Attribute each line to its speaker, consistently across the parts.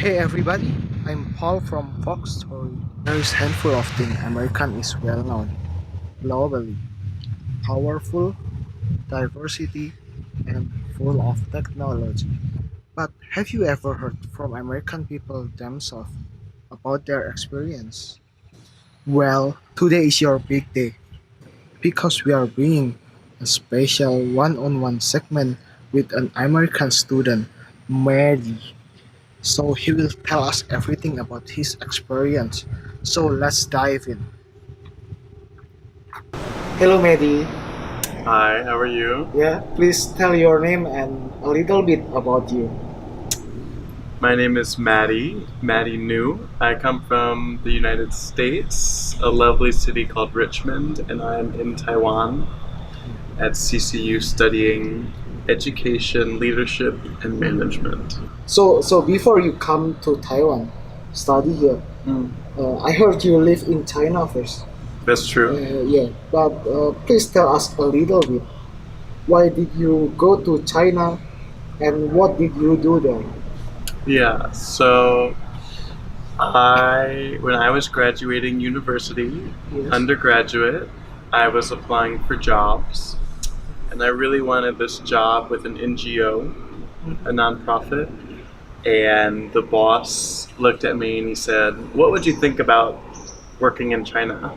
Speaker 1: Hey everybody, I'm Paul from Fox Story. There is handful of things American is well known globally, powerful, diversity, and full of technology. But have you ever heard from American people themselves about their experience? Well, today is your big day because we are bringing a special one-on-one segment with an American student, Maddie. So he will tell us everything about his experience. So let's dive in. Hello, Maddie.
Speaker 2: Hi, how are you?
Speaker 1: Yeah, please tell your name and a little bit about you.
Speaker 2: My name is Maddie New. I come from the United States, a lovely city called Richmond, and I'm in Taiwan at CCU studying education, leadership, and management.
Speaker 1: So before you come to Taiwan, study here. I heard you live in China first.
Speaker 2: That's true.
Speaker 1: Yeah, but please tell us a little bit. Why did you go to China, and what did you do there?
Speaker 2: Yeah, when I was graduating university,
Speaker 1: Yes.
Speaker 2: undergraduate, I was applying for jobs, and I really wanted this job with an NGO, a nonprofit. And the boss looked at me and he said, "What would you think about working in China?"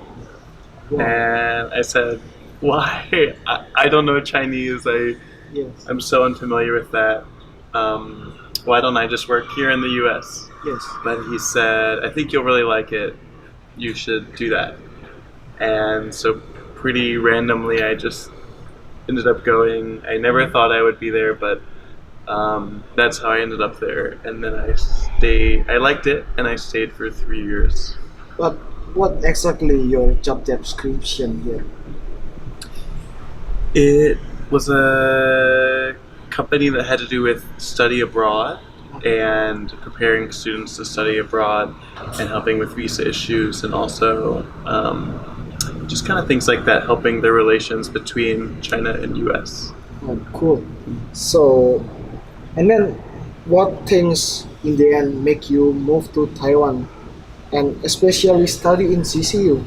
Speaker 1: Wow.
Speaker 2: And I said, "Why? I don't know Chinese.
Speaker 1: Yes.
Speaker 2: I'm so unfamiliar with that. Why don't I just work here in the U.S.?"
Speaker 1: Yes.
Speaker 2: But he said, "I think you'll really like it. You should do that." And so pretty randomly, I just ended up going. I never thought I would be there, but that's how I ended up there. And then I liked it, and I stayed for 3 years.
Speaker 1: But what exactly your job description here?
Speaker 2: It was a company that had to do with study abroad and preparing students to study abroad and helping with visa issues, and also just kind of things like that, helping the relations between China and US.
Speaker 1: Oh, cool. So, and then what things in the end make you move to Taiwan and especially study in CCU?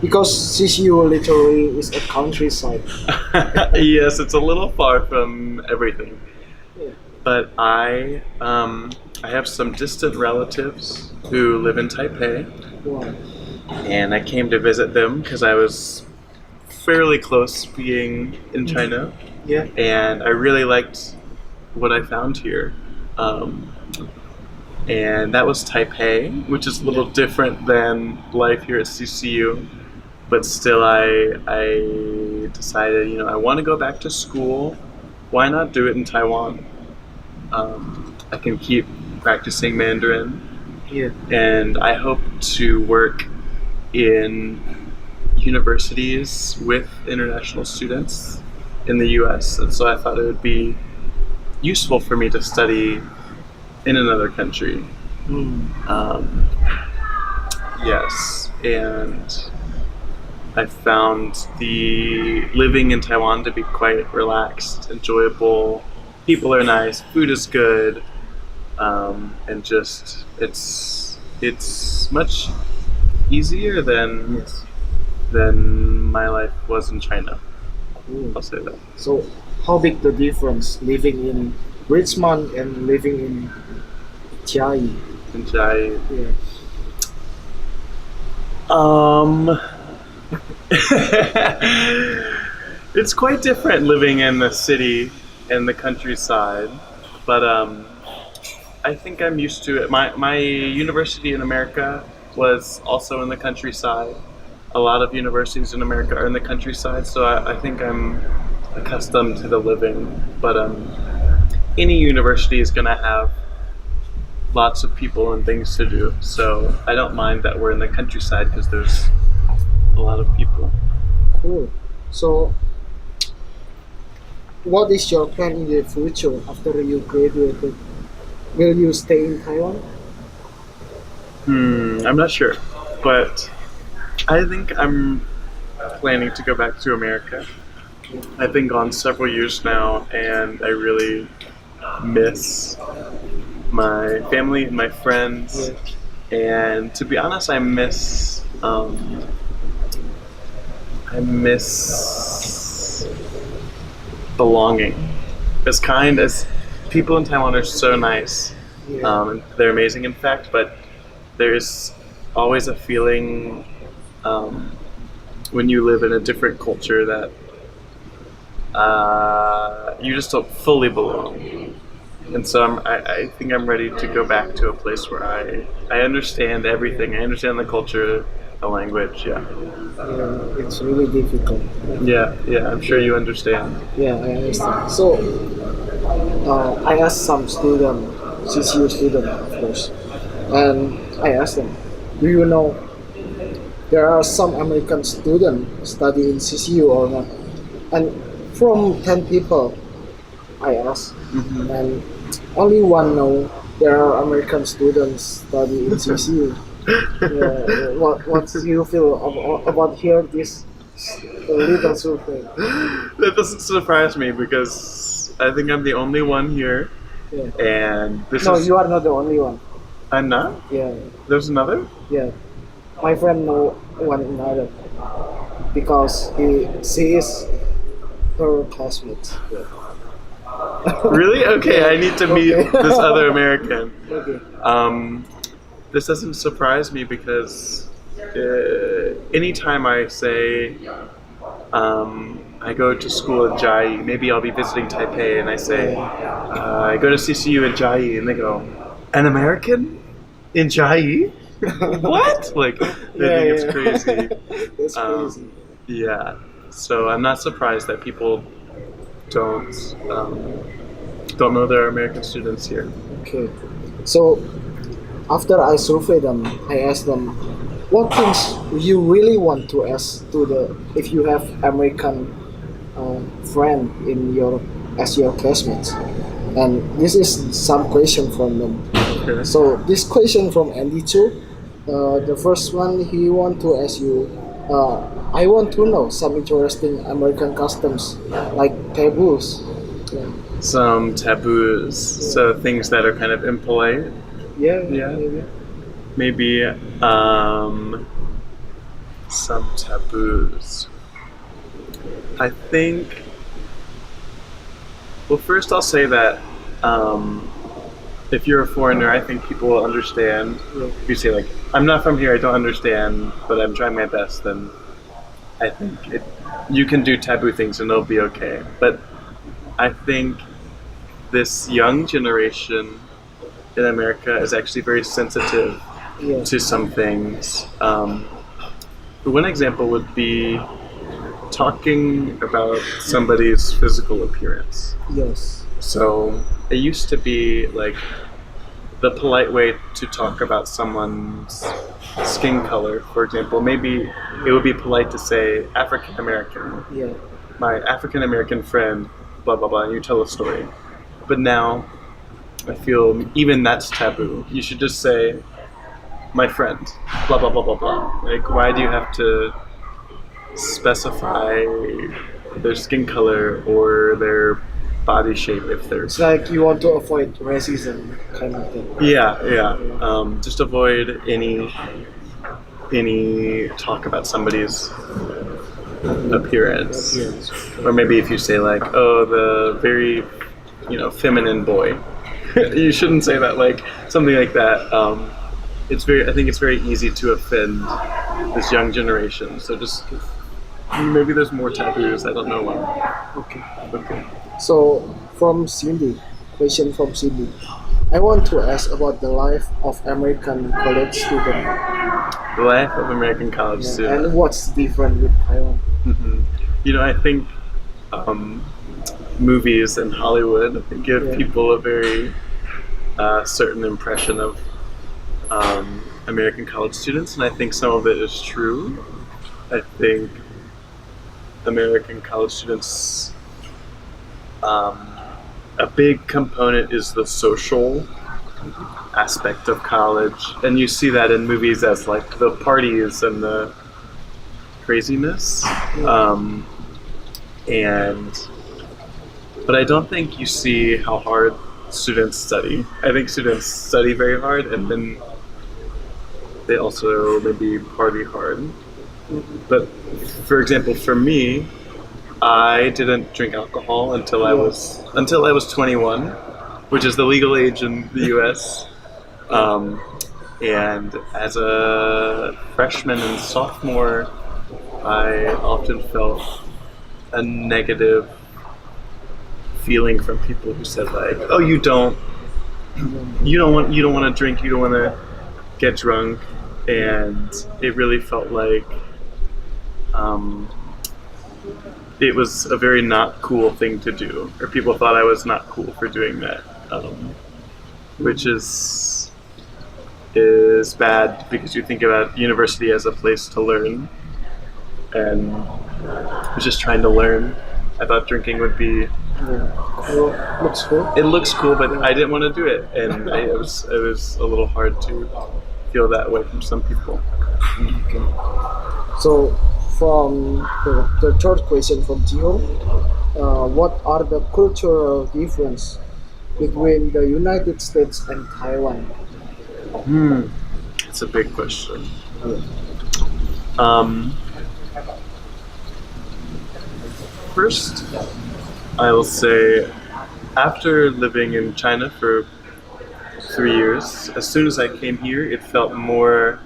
Speaker 1: Because CCU literally is a countryside.
Speaker 2: Yes, it's a little far from everything.
Speaker 1: Yeah.
Speaker 2: But I have some distant relatives who live in Taipei,
Speaker 1: Wow.
Speaker 2: and I came to visit them because I was fairly close being in China,
Speaker 1: Yeah.
Speaker 2: and I really liked what I found here. And that was Taipei, which is a little different than life here at CCU. But still, I decided, I want to go back to school. Why not do it in Taiwan? I can keep practicing Mandarin,
Speaker 1: Yeah.
Speaker 2: and I hope to work in universities with international students in the US. And so I thought it would be useful for me to study in another country. Yes, and I found the living in Taiwan to be quite relaxed, enjoyable. People are nice, food is good, and just it's much easier than my life was in China.
Speaker 1: Cool.
Speaker 2: I'll say that.
Speaker 1: So, how big the difference living in Richmond and living in Chiayi?
Speaker 2: And I,
Speaker 1: Yeah.
Speaker 2: it's quite different living in the city and the countryside, but I think I'm used to it. My university in America was also in the countryside. A lot of universities in America are in the countryside, so I think I'm accustomed to the living. But any university is going to have lots of people and things to do, so I don't mind that we're in the countryside because there's a lot of people.
Speaker 1: Cool. So, what is your plan in the future after you graduated? Will you stay in Taiwan?
Speaker 2: I'm not sure, but I think I'm planning to go back to America. I've been gone several years now, and I really miss my family and my friends.
Speaker 1: Yeah.
Speaker 2: And to be honest, I miss belonging. As kind as people in Taiwan are so nice,
Speaker 1: Yeah.
Speaker 2: and they're amazing, in fact. But there's always a feeling when you live in a different culture that you just don't fully belong. And so I think I'm ready to go back to a place where I understand everything. I understand the culture, the language. Yeah,
Speaker 1: Yeah, it's really difficult.
Speaker 2: yeah, yeah. I'm sure you understand.
Speaker 1: Yeah, I understand. So, I asked some student, CCU student, of course, and I asked them, "Do you know there are some American students study in CCU or not?" And from 10 people, I asked, and only one know there are American students study in CCU. Yeah, what do you feel about here this little survey?
Speaker 2: That doesn't surprise me because I think I'm the only one here,
Speaker 1: Yeah.
Speaker 2: and this
Speaker 1: No,
Speaker 2: is.
Speaker 1: you are not the only one.
Speaker 2: I'm not.
Speaker 1: Yeah,
Speaker 2: There's another.
Speaker 1: yeah. My friend know one another because she is her classmate. Yeah.
Speaker 2: Really? Okay, I need to meet
Speaker 1: Okay.
Speaker 2: this other American.
Speaker 1: Okay.
Speaker 2: This doesn't surprise me because anytime I say I go to school in Jai, maybe I'll be visiting Taipei, and I say I go to CCU in Jai, and they go, an American in Jai? What? Like they think it's crazy.
Speaker 1: It's crazy.
Speaker 2: Yeah. So I'm not surprised that people don't know there are American students here.
Speaker 1: Okay. So after I survey them, I ask them, what things you really want to ask to the if you have American friend in your as your classmates, and this is some question from them.
Speaker 2: Okay.
Speaker 1: So this question from Andy too. The first one he want to ask you. I want to know some interesting American customs like taboos. Yeah.
Speaker 2: Some taboos, so things that are kind of impolite.
Speaker 1: Yeah.
Speaker 2: Yeah.
Speaker 1: Maybe.
Speaker 2: Maybe some taboos. I think. Well, first I'll say that if you're a foreigner, I think people will understand.
Speaker 1: Yeah.
Speaker 2: If you say like, "I'm not from here, I don't understand, but I'm trying my best," then I think you can do taboo things and it'll be okay. But I think this young generation in America is actually very sensitive
Speaker 1: Yeah.
Speaker 2: to some things. One example would be talking about somebody's physical appearance.
Speaker 1: Yes.
Speaker 2: So it used to be like the polite way to talk about someone's skin color, for example. Maybe it would be polite to say African American,
Speaker 1: Yeah.
Speaker 2: my African American friend, blah blah blah, and you tell a story. But now I feel even that's taboo. You should just say my friend, blah blah blah blah blah. Like, why do you have to specify their skin color or their body shape if they're
Speaker 1: It's like you want to avoid racism kind of thing.
Speaker 2: yeah. Just avoid any talk about somebody's appearance.
Speaker 1: Yes.
Speaker 2: Or maybe if you say like, oh, the very feminine boy, you shouldn't say that, like something like that. I think it's very easy to offend this young generation. So just maybe there's more taboos. I don't know why.
Speaker 1: Okay.
Speaker 2: Okay.
Speaker 1: So from Cindy, question from Cindy. I want to ask about the life of American college student.
Speaker 2: The life of American college
Speaker 1: Yeah.
Speaker 2: student.
Speaker 1: And what's different with Taiwan?
Speaker 2: I think movies and Hollywood give
Speaker 1: Yeah.
Speaker 2: people a very certain impression of American college students, and I think some of it is true. I think American college students, a big component is the social aspect of college, and you see that in movies as like the parties and the craziness. But I don't think you see how hard students study. I think students study very hard, and then they also maybe party hard. But for example, for me, I didn't drink alcohol until I was 21, which is the legal age in the U.S. And as a freshman and sophomore, I often felt a negative feeling from people who said like, "Oh, you don't want to drink, you don't want to get drunk," and it really felt like it was a very not cool thing to do, or people thought I was not cool for doing that, which is bad because you think about university as a place to learn, and I was just trying to learn. I thought drinking would be
Speaker 1: Cool. Looks cool.
Speaker 2: it looks cool, but I didn't want to do it, and it was a little hard to feel that way from some people.
Speaker 1: Okay. So, from the third question from Gio, what are the cultural difference between the United States and Taiwan?
Speaker 2: It's a big question. First, I will say, after living in China for 3 years, as soon as I came here, it felt more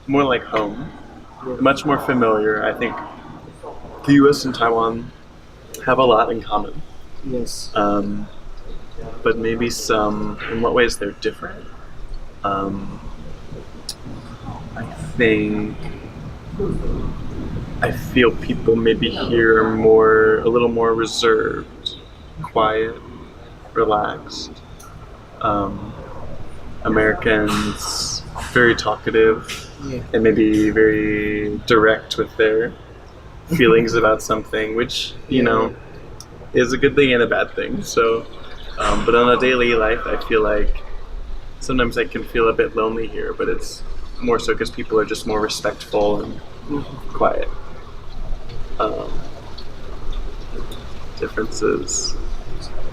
Speaker 2: like home, much more familiar. I think the U.S. and Taiwan have a lot in common,
Speaker 1: Yes.
Speaker 2: but maybe in what ways they're different. I feel people maybe here are a little more reserved, quiet, relaxed. Americans very talkative
Speaker 1: Yeah.
Speaker 2: and maybe very direct with their feelings about something, which is a good thing and a bad thing. So, but on a daily life, I feel like sometimes I can feel a bit lonely here, but it's more so because people are just more respectful and quiet. Differences.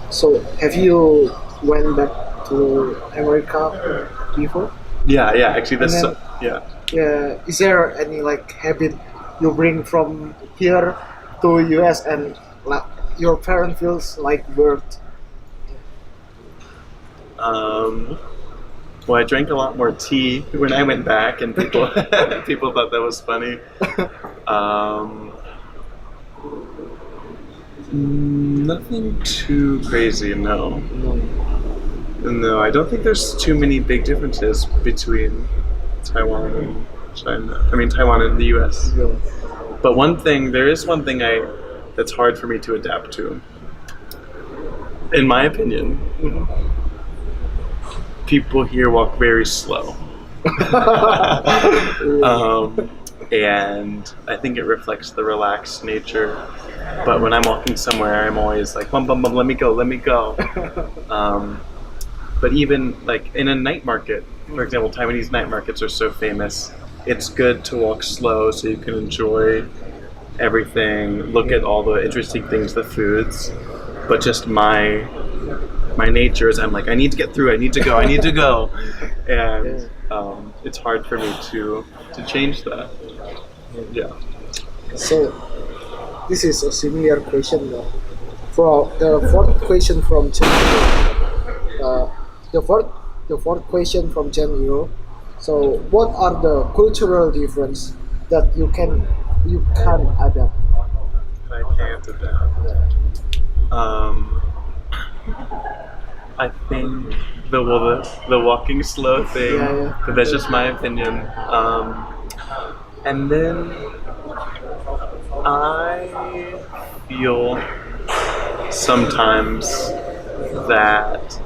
Speaker 1: So, have you went back to America before?
Speaker 2: Yeah. Actually, that's
Speaker 1: And
Speaker 2: yeah.
Speaker 1: Yeah. Is there any like habit you bring from here to US and like your parent feels like bird?
Speaker 2: Well, I drank a lot more tea when I went back, and people people thought that was funny. Nothing too crazy, no. No, I don't think there's too many big differences between Taiwan and China. I mean, Taiwan and the U.S. But there is one thing that's hard for me to adapt to. In my opinion, people here walk very slow. And I think it reflects the relaxed nature. But when I'm walking somewhere, I'm always like, bum, bum, bum, let me go. But even like in a night market, for example, Taiwanese night markets are so famous. It's good to walk slow so you can enjoy everything, look at all the interesting things, the foods. But just my nature is I'm like, I need to get through, I need to go. And it's hard for me to change that. Yeah.
Speaker 1: So, this is a similar question though. For the fourth question from Jen the fourth question from Jen Euro. So, what are the cultural difference that you can adapt?
Speaker 2: I can't adapt. I think the walking slow thing, but that's just my opinion. And then I feel sometimes that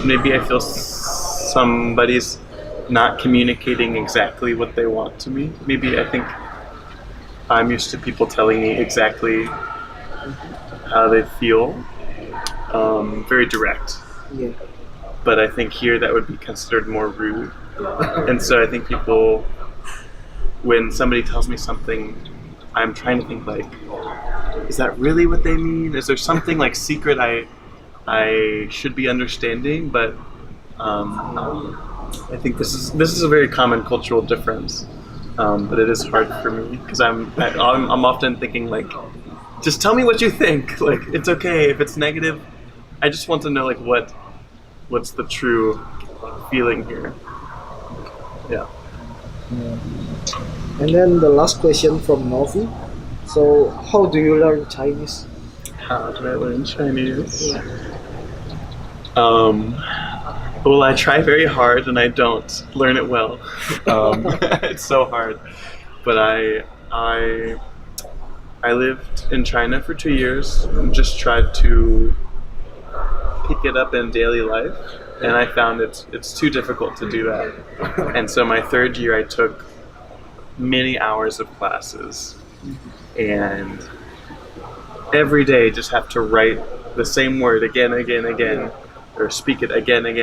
Speaker 2: maybe I feel somebody's not communicating exactly what they want to me. Maybe I think I'm used to people telling me exactly how they feel, very direct.
Speaker 1: Yeah.
Speaker 2: But I think here that would be considered more rude. And so I think people, when somebody tells me something, I'm trying to think like, is that really what they mean? Is there something like secret I should be understanding, but I think this is a very common cultural difference. But it is hard for me because I'm often thinking like, just tell me what you think. Like it's okay if it's negative. I just want to know like what's the true feeling here. Yeah.
Speaker 1: And then the last question from Novi. So, how do you learn Chinese?
Speaker 2: How do I learn Chinese? Well, I try very hard and I don't learn it well. It's so hard. But I lived in China for 2 years and just tried to pick it up in daily life, and I found it's too difficult to do that. And so my 3rd year, I took many hours of classes, and every day just have to write the same word again, or speak it again. And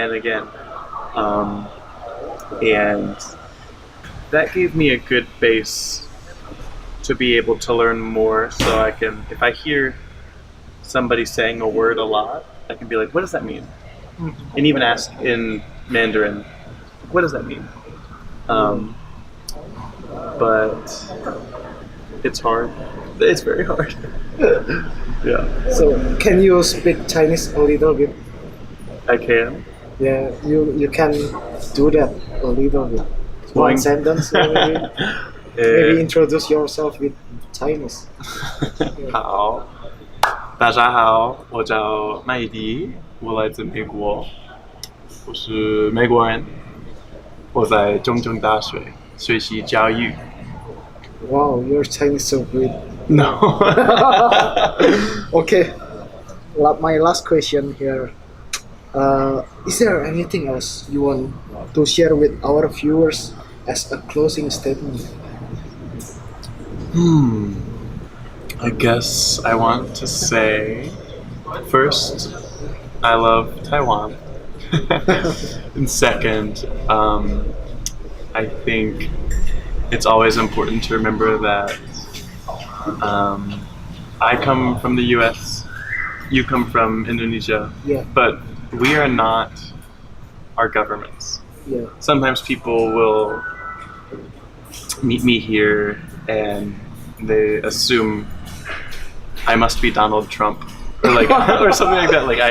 Speaker 2: that gave me a good base to be able to learn more, so I can, if I hear somebody saying a word a lot, I can be like, what does that mean? And even ask in Mandarin, what does that mean? But it's hard. It's very hard. Yeah.
Speaker 1: So, can you speak Chinese a little bit?
Speaker 2: I can.
Speaker 1: Yeah, you can do that a little bit. One sentence, maybe. Maybe introduce yourself with Chinese.
Speaker 2: 好，大家好，我叫麦迪，我来自美国，我是美国人，我在中正大学学习教育。
Speaker 1: Wow, your Chinese so good.
Speaker 2: No.
Speaker 1: Okay, my last question here. Is there anything else you want to share with our viewers as a closing statement?
Speaker 2: I guess I want to say, first, I love Taiwan. And second, I think it's always important to remember that I come from the US, you come from Indonesia,
Speaker 1: Yeah.
Speaker 2: but we are not our governments.
Speaker 1: Yeah.
Speaker 2: Sometimes people will meet me here and they assume I must be Donald Trump or like or something like that. Like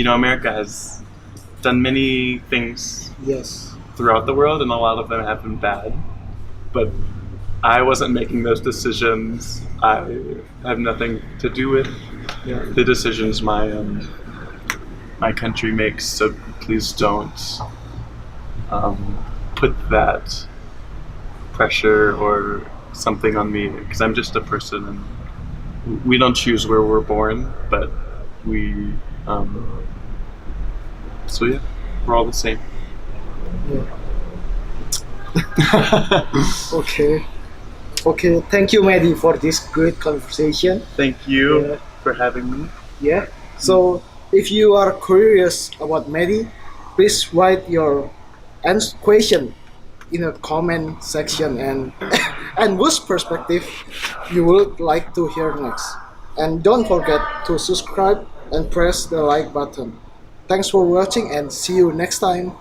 Speaker 2: America has done many things
Speaker 1: Yes.
Speaker 2: throughout the world, and a lot of them have been bad. But I wasn't making those decisions. I have nothing to do with the decisions my country makes. So please don't put that pressure or something on me, because I'm just a person, and we don't choose where we're born, but we so yeah, we're all the same.
Speaker 1: Yeah. Okay, thank you, Maddie, for this great conversation.
Speaker 2: Thank you
Speaker 1: Yeah.
Speaker 2: for having me.
Speaker 1: Yeah. So, if you are curious about Maddie, please write your question in a comment section and whose perspective you would like to hear next. And don't forget to subscribe and press the like button. Thanks for watching and see you next time.